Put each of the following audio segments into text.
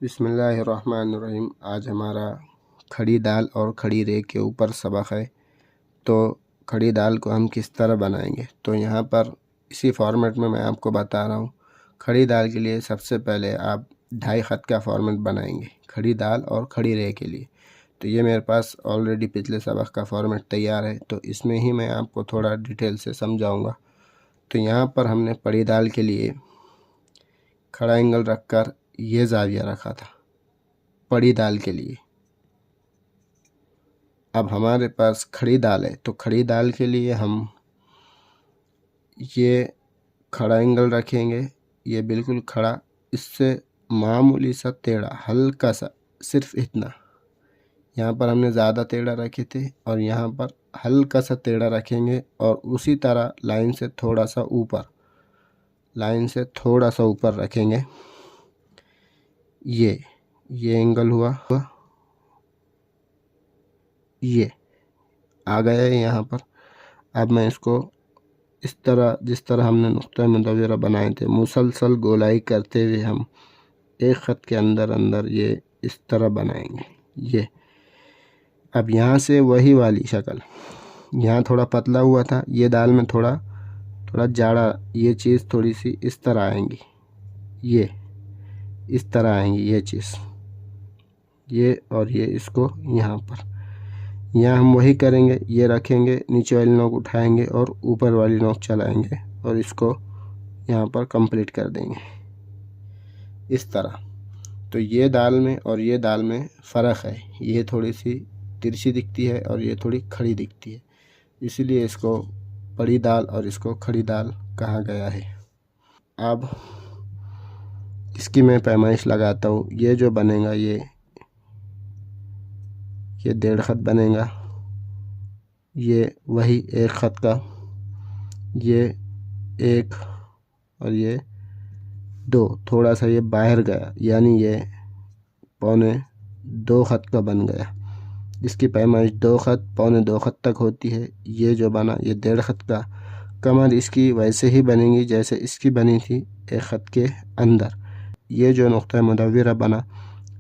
बिस्मिल्लाहिर्रहमानिर्रहीम। आज हमारा खड़ी दाल और खड़ी रे के ऊपर सबक है। तो खड़ी दाल को हम किस तरह बनाएंगे, तो यहाँ पर इसी फॉर्मेट में मैं आपको बता रहा हूँ। खड़ी दाल के लिए सबसे पहले आप 2.5 ख़त का फॉर्मेट बनाएंगे खड़ी दाल और खड़ी रे के लिए। तो ये मेरे पास ऑलरेडी पिछले सबक का फॉर्मेट तैयार है, तो इसमें ही मैं आपको थोड़ा डिटेल से समझाऊँगा। तो यहाँ पर हमने बड़ी दाल के लिए खड़ा एंगल रखकर ये जाविया रखा था बड़ी दाल के लिए। अब हमारे पास खड़ी दाल है, तो खड़ी दाल के लिए हम ये खड़ा एंगल रखेंगे, ये बिल्कुल खड़ा, इससे मामूली सा टेढ़ा, हल्का सा, सिर्फ इतना। यहाँ पर हमने ज़्यादा टेढ़ा रखे थे और यहाँ पर हल्का सा टेढ़ा रखेंगे और उसी तरह लाइन से थोड़ा सा ऊपर रखेंगे। ये एंगल हुआ, ये आ गया है यहाँ पर। अब मैं इसको इस तरह, जिस तरह हमने नुक्ता मुदव्वरा बनाए थे, मुसलसल गोलाई करते हुए हम एक ख़त के अंदर अंदर ये इस तरह बनाएंगे। ये अब यहाँ से वही वाली शक्ल, यहाँ थोड़ा पतला हुआ था, ये दाल में थोड़ा जाड़ा, ये चीज़ थोड़ी सी इस तरह आएंगी, ये इस तरह आएंगी ये चीज़, ये और ये इसको यहाँ पर, यहाँ हम वही करेंगे। ये रखेंगे, नीचे वाली नोक उठाएंगे और ऊपर वाली नोक चलाएंगे और इसको यहाँ पर कंप्लीट कर देंगे इस तरह। तो ये दाल में और ये दाल में फ़र्क है, ये थोड़ी सी तिरछी दिखती है और ये थोड़ी खड़ी दिखती है, इसीलिए इसको बड़ी दाल और इसको खड़ी दाल कहा गया है। अब इसकी मैं पैमाइश लगाता हूँ। ये जो बनेगा ये 1.5 ख़त बनेगा, ये वही 1 ख़त का, ये 1 और ये 2, थोड़ा सा ये बाहर गया, यानी ये 1.25 ख़त का बन गया। इसकी पैमाइश 2 ख़त, 1.25 ख़त तक होती है। ये जो बना ये 1.5 ख़त का। कमर इसकी वैसे ही बनेगी जैसे इसकी बनी थी 1 ख़त के अंदर। ये जो नुक्ता मुदव्वरा बना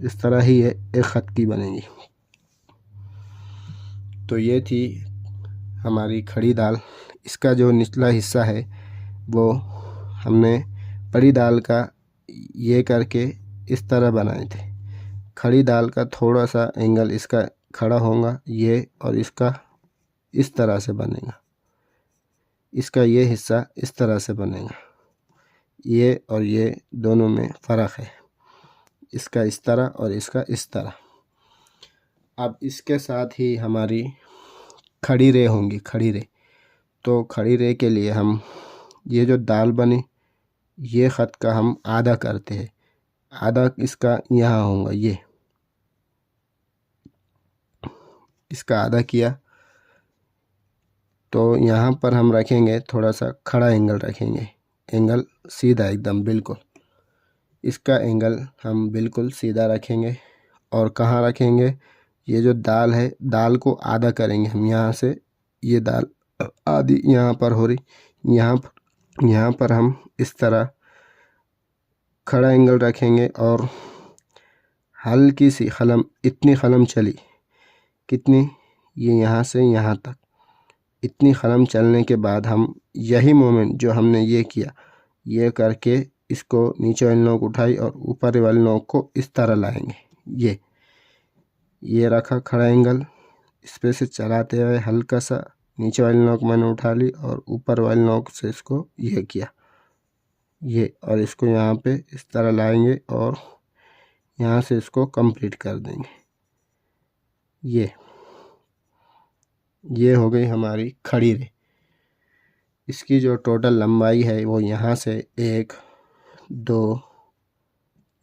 इस तरह ही ये 1 ख़त की बनेगी। तो ये थी हमारी खड़ी दाल। इसका जो निचला हिस्सा है वो हमने बड़ी दाल का ये करके इस तरह बनाए थे। खड़ी दाल का थोड़ा सा एंगल इसका खड़ा होगा, ये और इसका इस तरह से बनेगा, इसका ये हिस्सा इस तरह से बनेगा। ये और ये दोनों में फ़र्क है, इसका इस तरह और इसका इस तरह। अब इसके साथ ही हमारी खड़ी रे होंगी, खड़ी रे। तो खड़ी रे के लिए हम ये जो दाल बनी, ये ख़त का हम आधा करते हैं, आधा इसका यहाँ होगा, ये इसका आधा किया। तो यहाँ पर हम रखेंगे थोड़ा सा खड़ा एंगल रखेंगे, एंगल सीधा एकदम बिल्कुल, इसका एंगल हम बिल्कुल सीधा रखेंगे। और कहाँ रखेंगे, ये जो दाल है, दाल को आधा करेंगे हम, यहाँ से ये दाल आधी यहाँ पर हो रही, यहाँ पर हम इस तरह खड़ा एंगल रखेंगे और हल्की सी खलम, इतनी खलम चली, कितनी, ये यहाँ से यहाँ तक, इतनी खलम चलने के बाद हम यही मोमेंट जो हमने ये किया, ये करके इसको नीचे वाली नोक उठाई और ऊपर वाली नोक को इस तरह लाएंगे। ये रखा खड़ा एंगल, इस पे से चलाते हुए हल्का सा नीचे वाली नोक मैंने उठा ली और ऊपर वाली नोक से इसको ये किया, ये, और इसको यहाँ पे इस तरह लाएंगे और यहाँ से इसको कंप्लीट कर देंगे। ये हो गई हमारी खड़ी रे। इसकी जो टोटल लंबाई है वो यहाँ से 1, 2,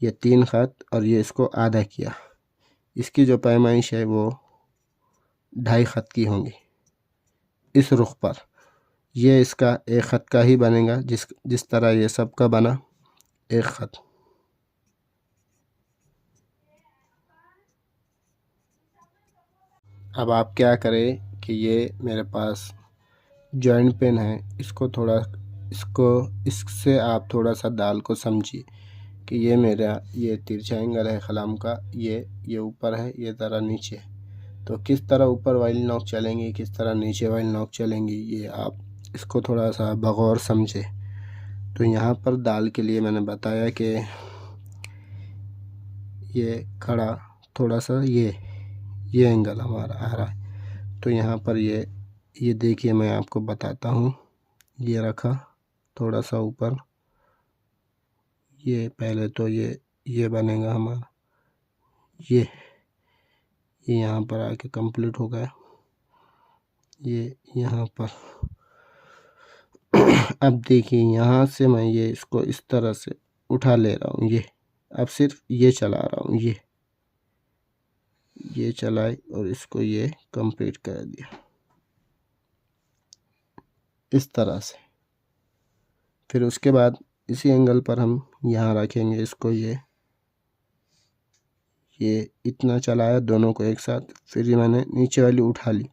ये 3 ख़त और ये इसको आधा किया। इसकी जो पैमाइश है वो 2.5 ख़त की होंगी इस रुख पर। ये इसका 1 ख़त का ही बनेगा, जिस तरह ये सब का बना 1 ख़त। अब आप क्या करें कि ये मेरे पास जॉइंट पेन है, इसको इससे आप थोड़ा सा दाल को समझिए कि ये मेरा ये तिरछा एंगल है कलम का, ये ऊपर है, ये ज़रा नीचे। तो किस तरह ऊपर वाली नोक चलेंगी, किस तरह नीचे वाली नोक चलेंगी, ये आप इसको थोड़ा सा बगौर समझे। तो यहाँ पर दाल के लिए मैंने बताया कि ये खड़ा थोड़ा सा ये एंगल हमारा आ रहा है। तो यहाँ पर ये देखिए, मैं आपको बताता हूँ। ये रखा थोड़ा सा ऊपर, ये पहले तो ये बनेगा हमारा, ये यहाँ पर आके कंप्लीट हो गया, ये यहाँ पर। अब देखिए यहाँ से मैं ये इसको इस तरह से उठा ले रहा हूँ, ये अब सिर्फ ये चला रहा हूँ, ये चलाई और इसको ये कंप्लीट कर दिया इस तरह से। फिर उसके बाद इसी एंगल पर हम यहाँ रखेंगे इसको, ये इतना चलाया दोनों को एक साथ। फिर ये मैंने नीचे वाली उठा ली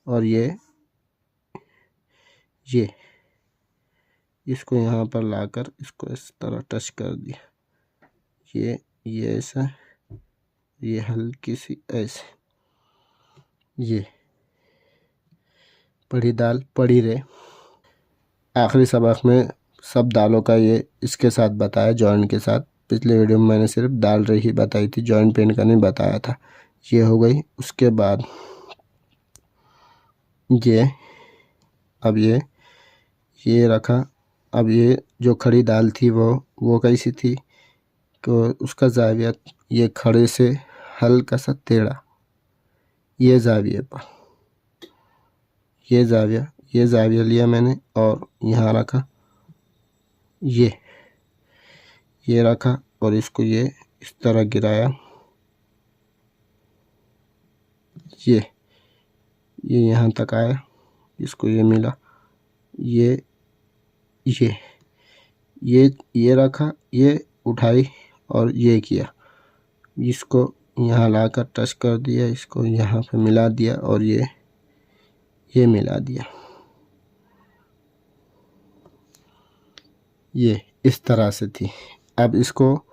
और ये इसको यहाँ पर लाकर इसको इस तरह टच कर दिया, ये ऐसा, ये हल्की सी ऐसे, ये पड़ी दाल पड़ी रहे। आखिरी सबक में सब दालों का ये इसके साथ बताया, जॉइंट के साथ। पिछले वीडियो में मैंने सिर्फ दाल रही ही बताई थी, जॉइंट पेन का नहीं बताया था। ये हो गई। उसके बाद अब ये रखा। अब ये जो खड़ी दाल थी वो कैसी थी, तो उसका जाविया ये खड़े से हल्का सा टेढ़ा, ये जाविये पर ये जाविया लिया मैंने और यहाँ रखा, ये रखा और इसको ये इस तरह गिराया, ये यहाँ तक आया, इसको ये मिला, ये रखा, ये उठाई और ये किया, इसको यहाँ लाकर टच कर दिया, इसको यहाँ पे मिला दिया और ये मिला दिया, ये इस तरह से थी। अब इसको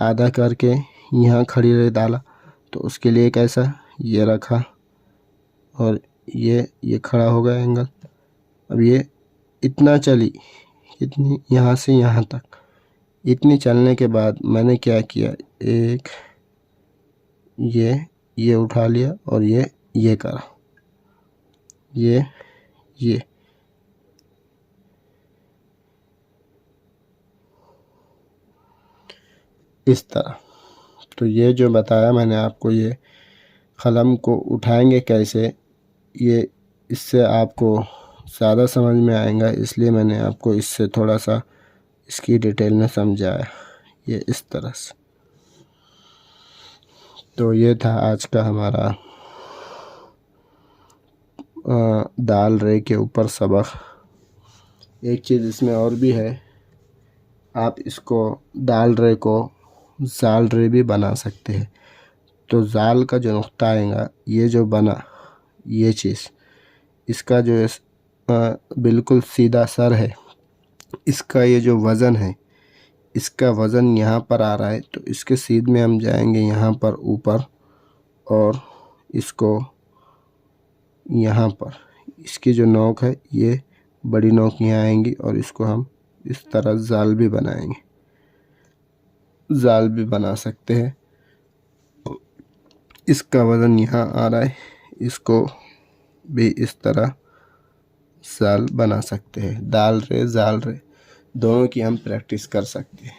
आधा करके यहाँ खड़ी रहे डाला, तो उसके लिए कैसा, ये रखा और ये खड़ा हो गया एंगल। अब ये इतना चली, इतनी यहाँ से यहाँ तक, इतनी चलने के बाद मैंने क्या किया, एक ये उठा लिया और ये करा, ये इस तरह। तो ये जो बताया मैंने आपको, ये कलम को उठाएंगे कैसे, ये इससे आपको ज़्यादा समझ में आएगा, इसलिए मैंने आपको इससे थोड़ा सा इसकी डिटेल में समझाया, ये इस तरह से। तो ये था आज का हमारा दाल रे के ऊपर सबक। एक चीज़ इसमें और भी है, आप इसको दाल रे को जाल रे भी बना सकते हैं। तो जाल का जो नुक्ता आएगा, ये जो बना ये चीज़, इसका जो बिल्कुल सीधा सर है, इसका ये जो वज़न है, इसका वज़न यहाँ पर आ रहा है, तो इसके सीध में हम जाएंगे यहाँ पर ऊपर और इसको यहाँ पर, इसकी जो नोक है, ये बड़ी नोक यहाँ आएंगी और इसको हम इस तरह जाल भी बनाएंगे, जाल भी बना सकते हैं। इसका वज़न यहाँ आ रहा है, इसको भी इस तरह जाल बना सकते हैं। दाल रे जाल रे दोनों की हम प्रैक्टिस कर सकते हैं।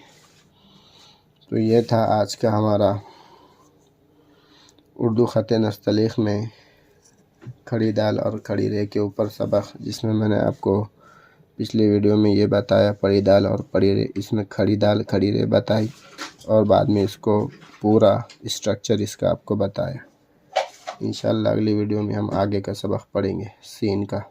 तो ये था आज का हमारा उर्दू ख़त नस्तलीक़ में खड़ी दाल और खड़ी रे के ऊपर सबक, जिसमें मैंने आपको पिछले वीडियो में ये बताया पड़ी दाल और पड़ी रे, इसमें खड़ी दाल खड़ी रे बताई और बाद में इसको पूरा स्ट्रक्चर इसका आपको बताया। इंशाअल्लाह अगली वीडियो में हम आगे का सबक पढ़ेंगे सीन का।